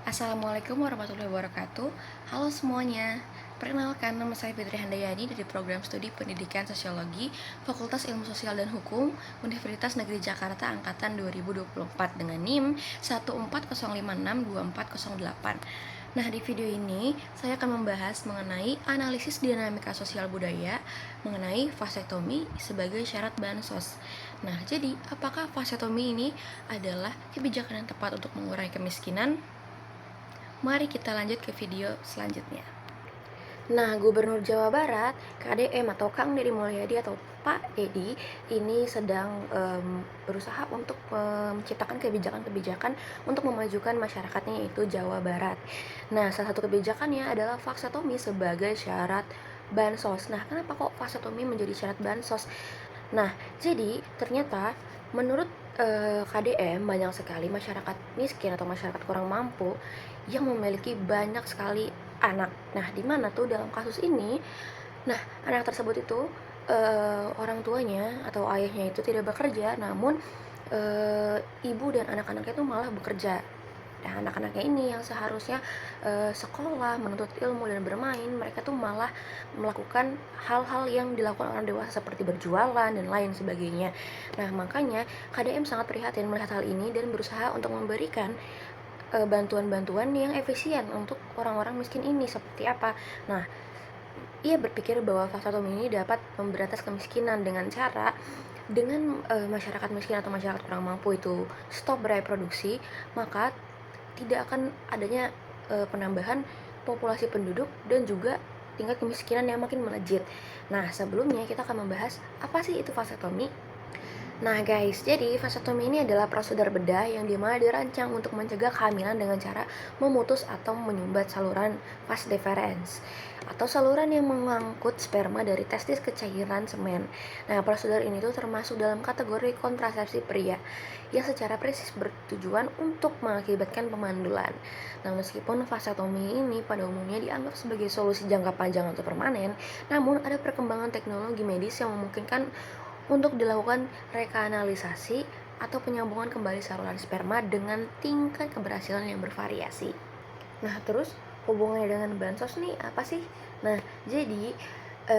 Assalamualaikum warahmatullahi wabarakatuh. Halo semuanya. Perkenalkan, nama saya Fitri Handayani dari Program Studi Pendidikan Sosiologi Fakultas Ilmu Sosial dan Hukum Universitas Negeri Jakarta Angkatan 2024 dengan NIM 140562408. Nah, di video ini saya akan membahas mengenai analisis dinamika sosial budaya mengenai vasektomi sebagai syarat bansos. Nah, jadi apakah vasektomi ini adalah kebijakan yang tepat untuk mengurangi kemiskinan? Mari kita lanjut ke video selanjutnya. Nah, Gubernur Jawa Barat, KDM atau Kang Deddy Mulyadi atau Pak Deddy ini sedang berusaha untuk menciptakan kebijakan-kebijakan untuk memajukan masyarakatnya, yaitu Jawa Barat. Nah, salah satu kebijakannya adalah vaksetomi sebagai syarat bansos. Nah, kenapa kok vaksetomi menjadi syarat bansos? Nah, jadi ternyata menurut KDM banyak sekali masyarakat miskin atau masyarakat kurang mampu yang memiliki banyak sekali anak. Nah, di mana tuh dalam kasus ini, nah anak tersebut itu orang tuanya atau ayahnya itu tidak bekerja, namun ibu dan anak-anaknya itu malah bekerja. Nah, anak-anaknya ini yang seharusnya sekolah, menuntut ilmu dan bermain, mereka tuh malah melakukan hal-hal yang dilakukan orang dewasa seperti berjualan dan lain sebagainya. Nah, makanya KDM sangat prihatin melihat hal ini dan berusaha untuk memberikan bantuan-bantuan yang efisien untuk orang-orang miskin ini. Seperti apa? Nah, ia berpikir bahwa vaksetomi ini dapat memberantas kemiskinan dengan cara masyarakat miskin atau masyarakat kurang mampu itu stop bereproduksi, maka tidak akan adanya penambahan populasi penduduk dan juga tingkat kemiskinan yang makin melejit. Nah, sebelumnya kita akan membahas apa sih itu vasektomi. Nah guys, jadi vasektomi ini adalah prosedur bedah yang dimana dirancang untuk mencegah kehamilan dengan cara memutus atau menyumbat saluran vas deferens atau saluran yang mengangkut sperma dari testis ke cairan semen. Nah, prosedur ini tuh termasuk dalam kategori kontrasepsi pria yang secara presis bertujuan untuk mengakibatkan pemandulan. Nah, meskipun vasektomi ini pada umumnya dianggap sebagai solusi jangka panjang atau permanen, namun ada perkembangan teknologi medis yang memungkinkan untuk dilakukan rekanalisasi atau penyambungan kembali saluran sperma dengan tingkat keberhasilan yang bervariasi. Nah, terus hubungannya dengan bansos nih apa sih? Nah, jadi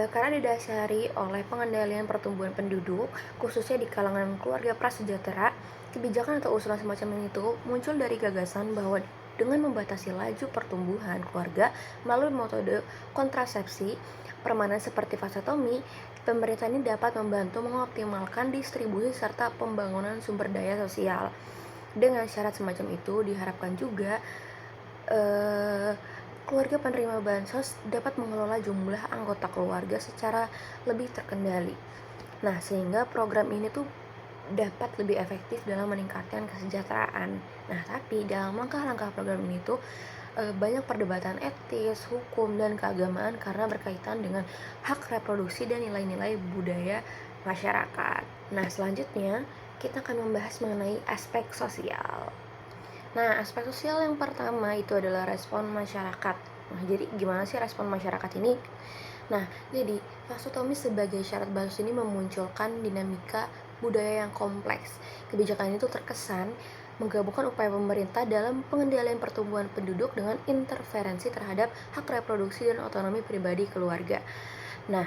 karena didasari oleh pengendalian pertumbuhan penduduk, khususnya di kalangan keluarga prasejahtera, kebijakan atau usulan semacam ini tuh muncul dari gagasan bahwa dengan membatasi laju pertumbuhan keluarga melalui metode kontrasepsi permanen seperti vasektomi, pemerintah ini dapat membantu mengoptimalkan distribusi serta pembangunan sumber daya sosial. Dengan syarat semacam itu diharapkan juga keluarga penerima bansos dapat mengelola jumlah anggota keluarga secara lebih terkendali. Nah, sehingga program ini tuh dapat lebih efektif dalam meningkatkan kesejahteraan. Nah, tapi dalam langkah-langkah program ini tuh banyak perdebatan etis, hukum, dan keagamaan karena berkaitan dengan hak reproduksi dan nilai-nilai budaya masyarakat. Nah, selanjutnya kita akan membahas mengenai aspek sosial. Nah, aspek sosial yang pertama itu adalah respon masyarakat. Nah, jadi gimana sih respon masyarakat ini? Nah, jadi vasektomi sebagai syarat bansos ini memunculkan dinamika budaya yang kompleks. Kebijakan itu terkesan menggabungkan upaya pemerintah dalam pengendalian pertumbuhan penduduk dengan interferensi terhadap hak reproduksi dan otonomi pribadi keluarga. Nah,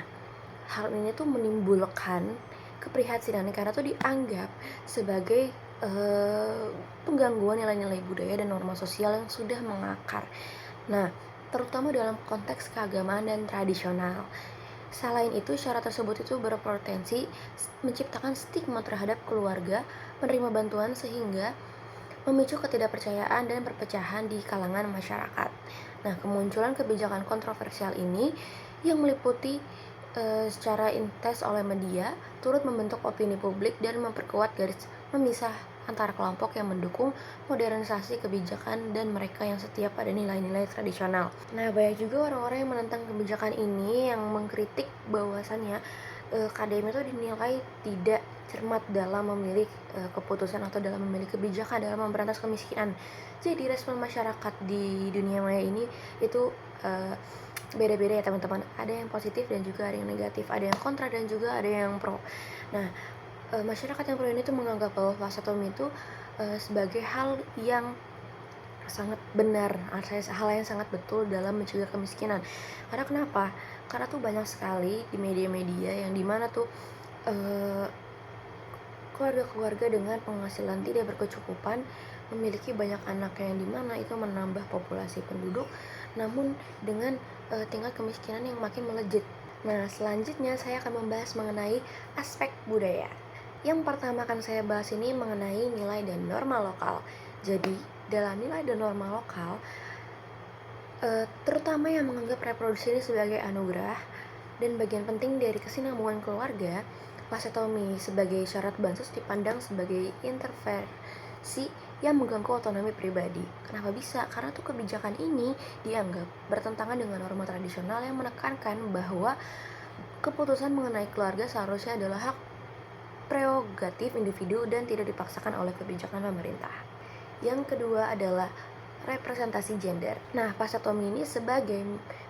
hal ini tuh menimbulkan keprihatinan karena tuh dianggap sebagai penggangguan nilai-nilai budaya dan norma sosial yang sudah mengakar. Nah, terutama dalam konteks keagamaan dan tradisional. Selain itu, syarat tersebut itu berpotensi menciptakan stigma terhadap keluarga penerima bantuan sehingga memicu ketidakpercayaan dan perpecahan di kalangan masyarakat. Nah, kemunculan kebijakan kontroversial ini yang meliputi secara intens oleh media turut membentuk opini publik dan memperkuat garis memisah antara kelompok yang mendukung modernisasi kebijakan dan mereka yang setia pada nilai-nilai tradisional. Nah, banyak juga orang-orang yang menentang kebijakan ini yang mengkritik bahwasannya KDM itu dinilai tidak cermat dalam memilih keputusan atau dalam memilih kebijakan dalam memberantas kemiskinan. Jadi respon masyarakat di dunia maya ini itu beda-beda ya teman-teman. Ada yang positif dan juga ada yang negatif, ada yang kontra dan juga ada yang pro. Nah, masyarakat yang pro ini tuh menganggap bahwa vasektomi itu sebagai hal yang sangat benar, hal yang sangat betul dalam mencegah kemiskinan. Karena kenapa? Karena tuh banyak sekali di media-media yang dimana tuh eh, keluarga-keluarga dengan penghasilan tidak berkecukupan memiliki banyak anak yang dimana itu menambah populasi penduduk, namun dengan tingkat kemiskinan yang makin melejit. Nah, selanjutnya saya akan membahas mengenai aspek budaya. Yang pertama akan saya bahas ini mengenai nilai dan norma lokal. Jadi, dalam nilai dan norma lokal, terutama yang menganggap reproduksi ini sebagai anugerah dan bagian penting dari kesinambungan keluarga, vasektomi sebagai syarat bansos dipandang sebagai intervensi yang mengganggu otonomi pribadi. Kenapa bisa? Karena tuh kebijakan ini dianggap bertentangan dengan norma tradisional yang menekankan bahwa keputusan mengenai keluarga seharusnya adalah hak prerogatif individu dan tidak dipaksakan oleh kebijakan pemerintah. Yang kedua adalah representasi gender. Nah, vasektomi ini sebagai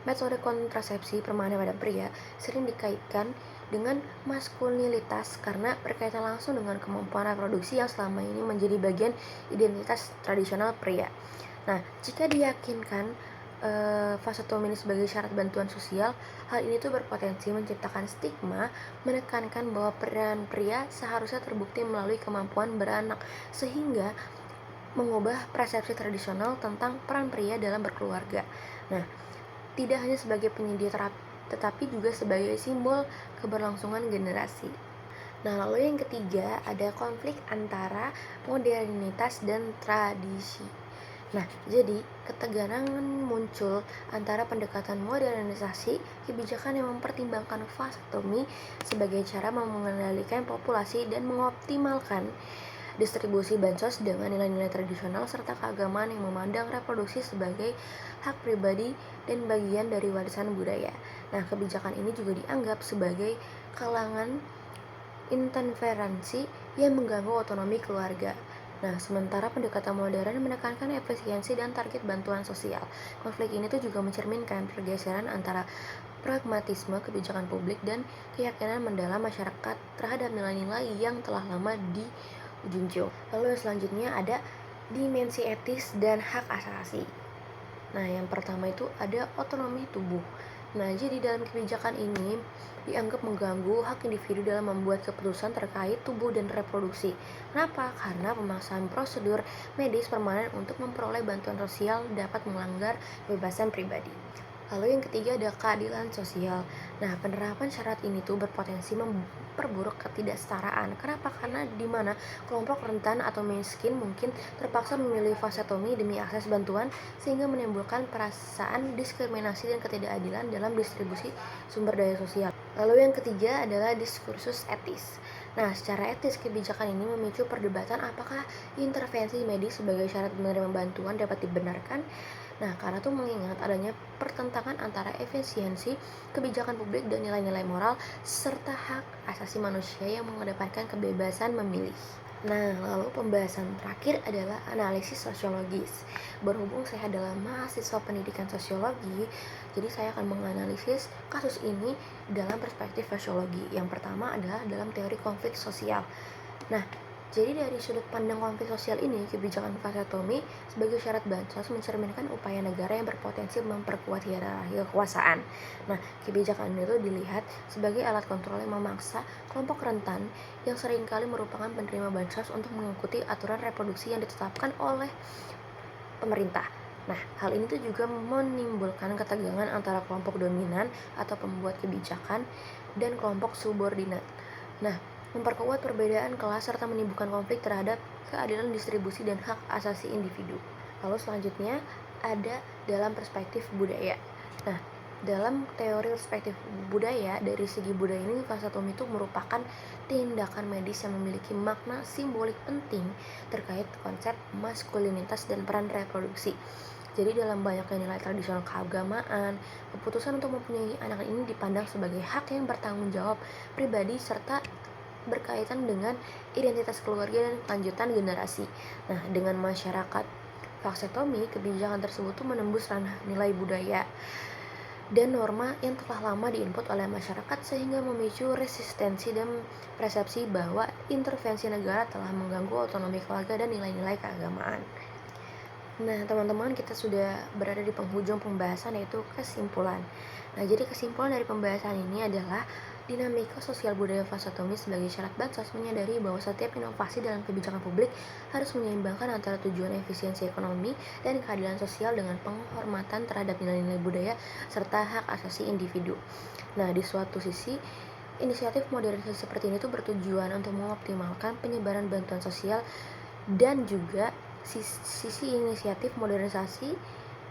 metode kontrasepsi permanen pada pria sering dikaitkan dengan maskulinitas karena berkaitan langsung dengan kemampuan reproduksi yang selama ini menjadi bagian identitas tradisional pria. Nah, jika diyakinkan vasektomi ini sebagai syarat bantuan sosial, hal ini tuh berpotensi menciptakan stigma, menekankan bahwa peran pria seharusnya terbukti melalui kemampuan beranak, sehingga mengubah persepsi tradisional tentang peran pria dalam berkeluarga. Nah, tidak hanya sebagai penyedia terapi, tetapi juga sebagai simbol keberlangsungan generasi. Nah, lalu yang ketiga ada konflik antara modernitas dan tradisi. Nah, jadi ketegangan muncul antara pendekatan modernisasi, kebijakan yang mempertimbangkan vasektomi sebagai cara mengendalikan populasi dan mengoptimalkan distribusi bansos dengan nilai-nilai tradisional serta keagamaan yang memandang reproduksi sebagai hak pribadi dan bagian dari warisan budaya. Nah, kebijakan ini juga dianggap sebagai kalangan interferensi yang mengganggu otonomi keluarga. Nah, sementara pendekatan modern menekankan efisiensi dan target bantuan sosial. Konflik ini tuh juga mencerminkan pergeseran antara pragmatisme kebijakan publik dan keyakinan mendalam masyarakat terhadap nilai-nilai yang telah lama dijunjung. Lalu yang selanjutnya ada dimensi etis dan hak asasi. Nah, yang pertama itu ada otonomi tubuh. Nah, jadi dalam kebijakan ini dianggap mengganggu hak individu dalam membuat keputusan terkait tubuh dan reproduksi. Kenapa? Karena pemaksaan prosedur medis permanen untuk memperoleh bantuan sosial dapat melanggar kebebasan pribadi. Lalu yang ketiga ada keadilan sosial. Nah, penerapan syarat ini tuh berpotensi memperburuk ketidaksetaraan. Kenapa? Karena di mana kelompok rentan atau miskin mungkin terpaksa memilih vasektomi demi akses bantuan sehingga menimbulkan perasaan diskriminasi dan ketidakadilan dalam distribusi sumber daya sosial. Lalu yang ketiga adalah diskursus etis. Nah, secara etis kebijakan ini memicu perdebatan apakah intervensi medis sebagai syarat menerima bantuan dapat dibenarkan. Nah, karena tuh mengingat adanya pertentangan antara efisiensi kebijakan publik dan nilai-nilai moral serta hak asasi manusia yang mengedepankan kebebasan memilih. Nah, lalu pembahasan terakhir adalah analisis sosiologis. Berhubung saya adalah mahasiswa pendidikan sosiologi, jadi saya akan menganalisis kasus ini dalam perspektif sosiologi. Yang pertama adalah dalam teori konflik sosial. Nah, jadi dari sudut pandang konflik sosial ini, kebijakan vasektomi sebagai syarat bansos mencerminkan upaya negara yang berpotensi memperkuat hierarki kekuasaan. Nah, kebijakan itu dilihat sebagai alat kontrol yang memaksa kelompok rentan yang seringkali merupakan penerima bansos untuk mengikuti aturan reproduksi yang ditetapkan oleh pemerintah. Nah, hal ini tuh juga menimbulkan ketegangan antara kelompok dominan atau pembuat kebijakan dan kelompok subordinat. Nah, memperkuat perbedaan kelas serta menimbulkan konflik terhadap keadilan distribusi dan hak asasi individu. Lalu selanjutnya ada dalam perspektif budaya. Nah, dalam teori perspektif budaya, dari segi budaya ini vasektomi itu merupakan tindakan medis yang memiliki makna simbolik penting terkait konsep maskulinitas dan peran reproduksi. Jadi dalam banyaknya nilai tradisional keagamaan, keputusan untuk mempunyai anak ini dipandang sebagai hak yang bertanggung jawab pribadi serta berkaitan dengan identitas keluarga dan kelanjutan generasi. Nah, dengan masyarakat vasektomi, kebijakan tersebut tuh menembus ranah nilai budaya dan norma yang telah lama diinput oleh masyarakat sehingga memicu resistensi dan persepsi bahwa intervensi negara telah mengganggu otonomi keluarga dan nilai-nilai keagamaan. Nah, teman-teman, kita sudah berada di penghujung pembahasan, yaitu kesimpulan. Nah, jadi kesimpulan dari pembahasan ini adalah dinamika sosial budaya fase Tomi sebagai syarat bansos menyadari bahwa setiap inovasi dalam kebijakan publik harus menyeimbangkan antara tujuan efisiensi ekonomi dan keadilan sosial dengan penghormatan terhadap nilai-nilai budaya serta hak asasi individu. Nah, di suatu sisi, inisiatif modernisasi seperti ini tuh bertujuan untuk mengoptimalkan penyebaran bantuan sosial dan juga sisi inisiatif modernisasi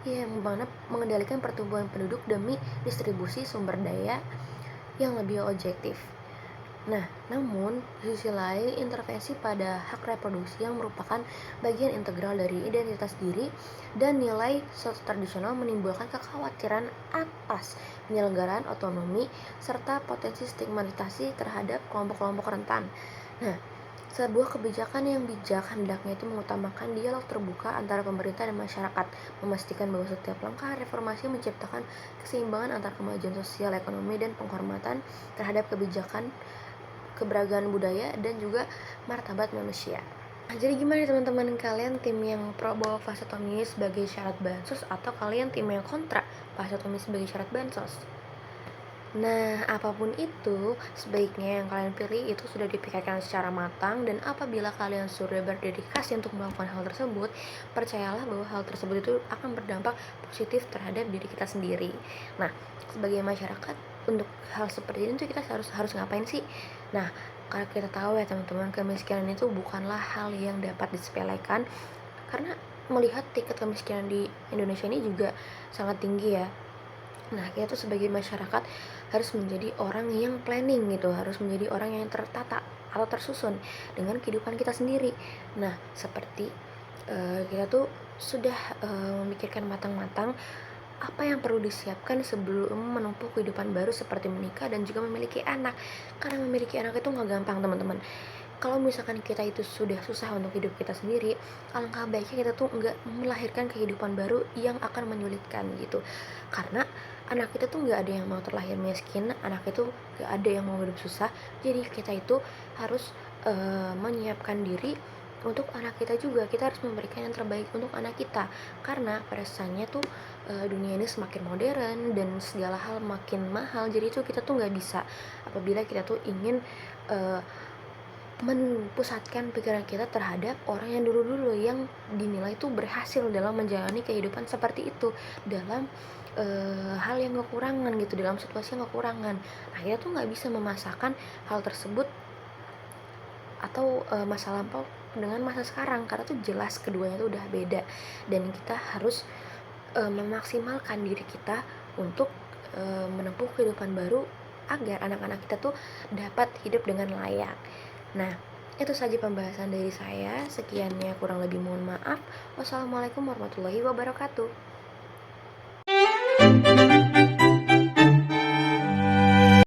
yang mana mengendalikan pertumbuhan penduduk demi distribusi sumber daya yang lebih objektif. Nah, namun di sisi lain intervensi pada hak reproduksi yang merupakan bagian integral dari identitas diri dan nilai tradisional menimbulkan kekhawatiran atas penyelenggaraan otonomi serta potensi stigmatisasi terhadap kelompok-kelompok rentan. Nah, sebuah kebijakan yang bijak hendaknya itu mengutamakan dialog terbuka antara pemerintah dan masyarakat, memastikan bahwa setiap langkah reformasi menciptakan keseimbangan antara kemajuan sosial, ekonomi, dan penghormatan terhadap kebijakan, keberagaman budaya, dan juga martabat manusia. Nah, jadi gimana teman-teman, kalian tim yang pro bahwa vasektomi sebagai syarat bansos atau kalian tim yang kontra vasektomi sebagai syarat bansos? Nah, apapun itu, sebaiknya yang kalian pilih itu sudah dipikirkan secara matang, dan apabila kalian sudah berdedikasi untuk melakukan hal tersebut, percayalah bahwa hal tersebut itu akan berdampak positif terhadap diri kita sendiri. Nah, sebagai masyarakat, untuk hal seperti ini tuh kita harus ngapain sih? Nah, kalau kita tahu ya teman-teman, kemiskinan itu bukanlah hal yang dapat disepelekan, karena melihat tingkat kemiskinan di Indonesia ini juga sangat tinggi ya. Nah, kita tuh sebagai masyarakat harus menjadi orang yang planning gitu, harus menjadi orang yang tertata atau tersusun dengan kehidupan kita sendiri. Nah, seperti kita tuh sudah memikirkan matang-matang apa yang perlu disiapkan sebelum menempuh kehidupan baru seperti menikah dan juga memiliki anak. Karena memiliki anak itu nggak gampang, teman-teman. Kalau misalkan kita itu sudah susah untuk hidup kita sendiri, alangkah baiknya kita tuh nggak melahirkan kehidupan baru yang akan menyulitkan gitu. Karena anak kita tuh nggak ada yang mau terlahir miskin, anak itu nggak ada yang mau hidup susah. Jadi kita itu harus menyiapkan diri untuk anak kita juga. Kita harus memberikan yang terbaik untuk anak kita, karena pada dasarnya tuh dunia ini semakin modern dan segala hal makin mahal. Jadi itu kita tuh nggak bisa apabila kita tuh ingin mempusatkan pikiran kita terhadap orang yang dulu-dulu yang dinilai itu berhasil dalam menjalani kehidupan seperti itu, dalam hal yang kekurangan gitu, dalam situasi yang kekurangan. Nah, kita tuh nggak bisa memasakkan hal tersebut atau masa lampau dengan masa sekarang, karena tuh jelas keduanya tuh udah beda, dan kita harus memaksimalkan diri kita untuk menempuh kehidupan baru agar anak-anak kita tuh dapat hidup dengan layak. Nah, itu saja pembahasan dari saya. Sekiannya, kurang lebih mohon maaf. Wassalamualaikum warahmatullahi wabarakatuh.